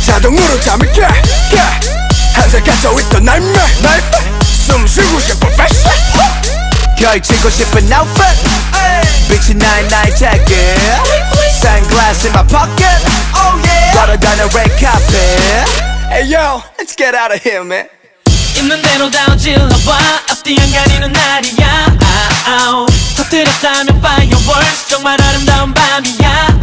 자동으로 잠을 깨 항상 갇혀있던 nightmare 숨 쉬고 싶어 fashion 걸치고 싶은 outfit 빛이 나의 나의 jacket Sunglass in my pocket 걸어가는 red carpet Hey yo, let's get out of here man 있는 대로 다 질러봐 앞뒤 안 가리는 날이야 터뜨렸다면 fireworks 정말 아름다운 밤이야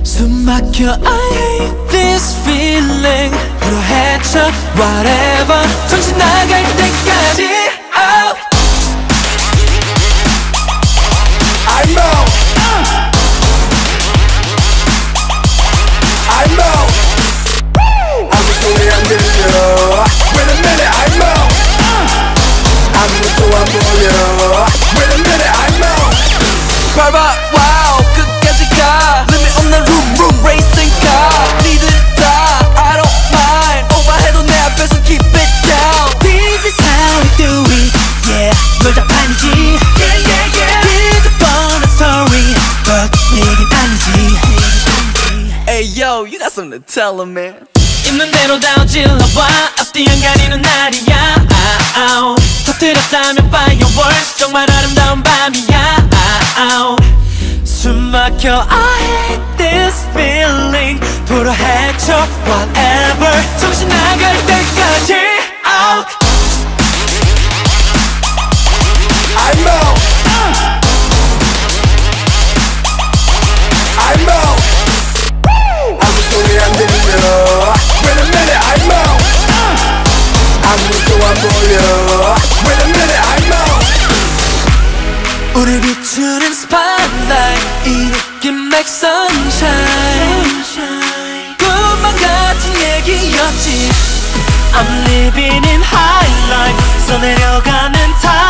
숨 막혀 I hate this feeling 불어 헤쳐 whatever 정신 나갈 때까지 out I know I know 아무 소리 안 들려 Wait a minute I know 아무것도 안 보여 Wait a minute I know 밟아 wow 끝까지 가 limit 없는 room racing car 니들 다 I don't mind 오버해도 내 앞에서 keep it down This is how we do it yeah 널 자판이지 yeah yeah yeah 뒤집어는 story but 내겐 아니지 Hey yo you got something to tell him man 있는 대로 다 질러봐 앞뒤 안 가리는 날이야 터뜨렸다면 fireworks 정말 아름다운 밤이야 숨 막혀 I hate this feeling 불어 헤쳐 whatever 정신 나갈 때까지 out I know I know 아무 소리 안 들려 Wait a minute I know 아무것도 안 보여 Wait a minute I know 우리 비추는 spotlight 이 느낌 like sunshine 꿈만 같은 얘기였지 I'm living in high life 써내려가는 time